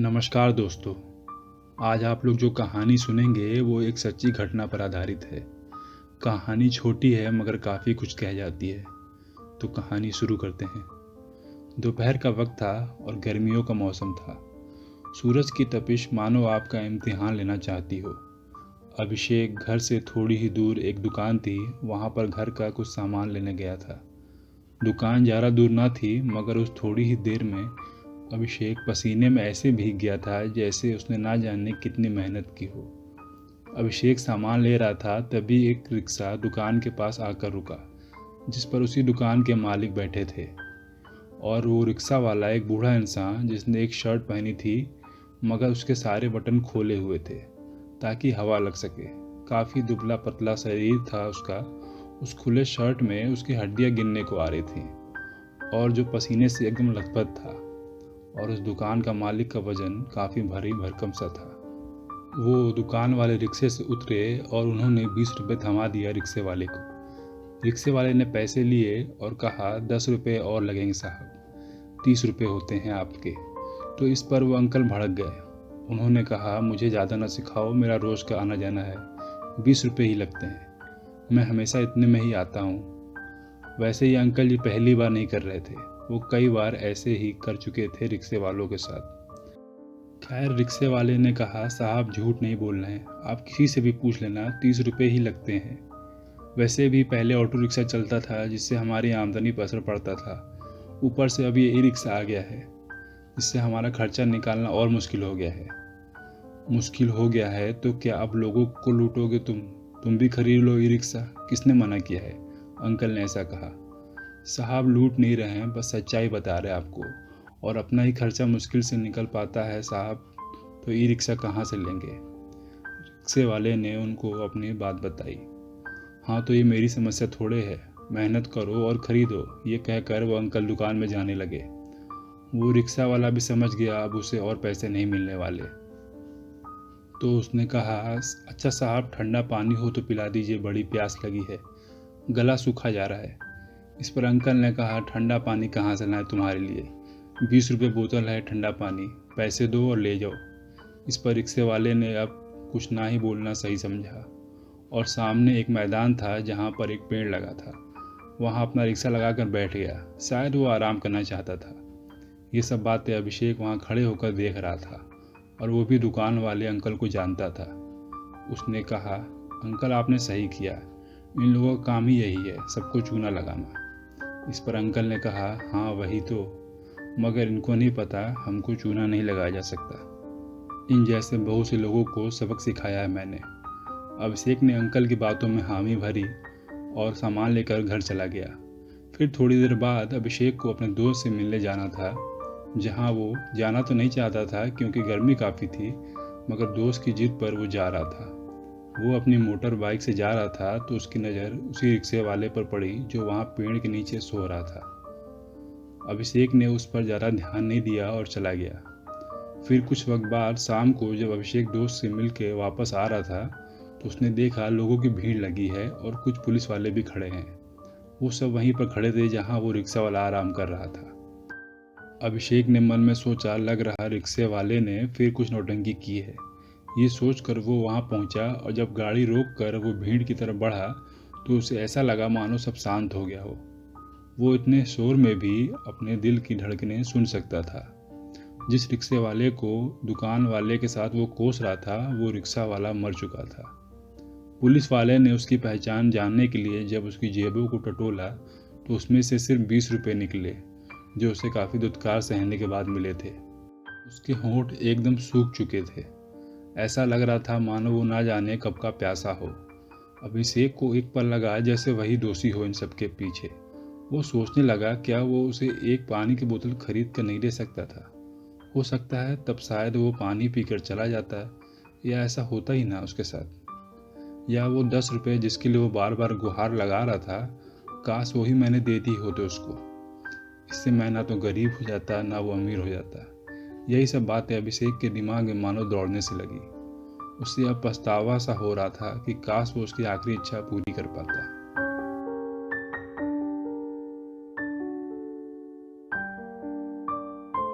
नमस्कार दोस्तों। आज आप लोग जो कहानी सुनेंगे वो एक सच्ची घटना पर आधारित है। कहानी छोटी है मगर काफ़ी कुछ कह जाती है। तो कहानी शुरू करते हैं। दोपहर का वक्त था और गर्मियों का मौसम था। सूरज की तपिश मानो आपका इम्तिहान लेना चाहती हो। अभिषेक घर से थोड़ी ही दूर एक दुकान थी, वहाँ पर घर का कुछ सामान लेने गया था। दुकान ज़्यादा दूर ना थी मगर उस थोड़ी ही देर में अभिषेक पसीने में ऐसे भीग गया था जैसे उसने ना जाने कितनी मेहनत की हो। अभिषेक सामान ले रहा था तभी एक रिक्शा दुकान के पास आकर रुका, जिस पर उसी दुकान के मालिक बैठे थे। और वो रिक्शा वाला एक बूढ़ा इंसान जिसने एक शर्ट पहनी थी मगर उसके सारे बटन खोले हुए थे ताकि हवा लग सके। काफ़ी दुबला पतला शरीर था उसका। उस खुले शर्ट में उसकी हड्डियां गिनने को आ रही थी और जो पसीने से एकदम लथपथ था। और उस दुकान का मालिक का वजन काफ़ी भारी भरकम सा था। वो दुकान वाले रिक्शे से उतरे और उन्होंने 20 रुपये थमा दिया रिक्शे वाले को। रिक्शे वाले ने पैसे लिए और कहा 10 रुपये और लगेंगे साहब, 30 रुपये होते हैं आपके। तो इस पर वो अंकल भड़क गए। उन्होंने कहा मुझे ज़्यादा ना सिखाओ, मेरा रोज़ का आना जाना है, 20 रुपये ही लगते हैं, मैं हमेशा इतने में ही आता हूँ। वैसे ये अंकल जी पहली बार नहीं कर रहे थे, वो कई बार ऐसे ही कर चुके थे रिक्शे वालों के साथ। खैर रिक्शे वाले ने कहा साहब झूठ नहीं बोल रहे हैं, आप किसी से भी पूछ लेना, 30 रुपये ही लगते हैं। वैसे भी पहले ऑटो रिक्शा चलता था जिससे हमारी आमदनी पर असर पड़ता था, ऊपर से अभी ई रिक्शा आ गया है जिससे हमारा खर्चा निकालना और मुश्किल हो गया है। मुश्किल हो गया है तो क्या अब लोगों को लूटोगे तुम भी खरीद लो ई रिक्शा, किसने मना किया है? अंकल ने ऐसा कहा। साहब लूट नहीं रहे हैं, बस सच्चाई बता रहे हैं आपको, और अपना ही खर्चा मुश्किल से निकल पाता है साहब, तो ई रिक्शा कहाँ से लेंगे? रिक्शे वाले ने उनको अपनी बात बताई। हाँ तो ये मेरी समस्या थोड़े है, मेहनत करो और ख़रीदो, ये कहकर वो अंकल दुकान में जाने लगे। वो रिक्शा वाला भी समझ गया अब उसे और पैसे नहीं मिलने वाले, तो उसने कहा अच्छा साहब ठंडा पानी हो तो पिला दीजिए, बड़ी प्यास लगी है, गला सूखा जा रहा है। इस पर अंकल ने कहा ठंडा पानी कहाँ से लाएं तुम्हारे लिए, 20 रुपये बोतल है ठंडा पानी, पैसे दो और ले जाओ। इस पर रिक्शे वाले ने अब कुछ ना ही बोलना सही समझा और सामने एक मैदान था जहाँ पर एक पेड़ लगा था, वहाँ अपना रिक्शा लगाकर बैठ गया। शायद वो आराम करना चाहता था। ये सब बातें अभिषेक वहाँ खड़े होकर देख रहा था और वो भी दुकान वाले अंकल को जानता था। उसने कहा अंकल आपने सही किया, इन लोगों का काम ही यही है, सबको चूना लगाना। इस पर अंकल ने कहा हाँ वही तो, मगर इनको नहीं पता हमको चूना नहीं लगाया जा सकता। इन जैसे बहुत से लोगों को सबक सिखाया है मैंने। अभिषेक ने अंकल की बातों में हामी भरी और सामान लेकर घर चला गया। फिर थोड़ी देर बाद अभिषेक को अपने दोस्त से मिलने जाना था, जहाँ वो जाना तो नहीं चाहता था क्योंकि गर्मी काफ़ी थी, मगर दोस्त की जिद पर वो जा रहा था। वो अपनी मोटर बाइक से जा रहा था तो उसकी नज़र उसी रिक्शे वाले पर पड़ी जो वहाँ पेड़ के नीचे सो रहा था। अभिषेक ने उस पर ज़्यादा ध्यान नहीं दिया और चला गया। फिर कुछ वक्त बाद शाम को जब अभिषेक दोस्त से मिल के वापस आ रहा था तो उसने देखा लोगों की भीड़ लगी है और कुछ पुलिस वाले भी खड़े हैं। वो सब वहीं पर खड़े थे जहाँ वो रिक्शा वाला आराम कर रहा था। अभिषेक ने मन में सोचा लग रहा रिक्शे वाले ने फिर कुछ नौटंकी की है। ये सोचकर वो वहाँ पहुँचा और जब गाड़ी रोक कर वो भीड़ की तरफ बढ़ा तो उसे ऐसा लगा मानो सब शांत हो गया हो। वो इतने शोर में भी अपने दिल की धड़कनें सुन सकता था। जिस रिक्शे वाले को दुकान वाले के साथ वो कोस रहा था वो रिक्शा वाला मर चुका था। पुलिस वाले ने उसकी पहचान जानने के लिए जब उसकी जेबों को टटोला तो उसमें से सिर्फ 20 रुपये निकले, जो उसे काफ़ी दुत्कार सहने के बाद मिले थे। उसके होंठ एकदम सूख चुके थे। ऐसा लग रहा था मानो वो ना जाने कब का प्यासा हो। अभिषेक को एक पल लगा जैसे वही दोषी हो इन सबके पीछे। वो सोचने लगा क्या वो उसे एक पानी की बोतल खरीद कर नहीं दे सकता था? हो सकता है तब शायद वो पानी पीकर चला जाता, या ऐसा होता ही ना उसके साथ। या वो 10 रुपये जिसके लिए वो बार बार गुहार लगा रहा था, काश वही मैंने दे दी होते उसको। इससे मैं ना तो गरीब हो जाता ना वो अमीर हो जाता। यही सब बातें अभिषेक के दिमाग में मानो दौड़ने से लगी। उसे अब पछतावा सा हो रहा था कि काश वो उसकी आखिरी इच्छा पूरी कर पाता।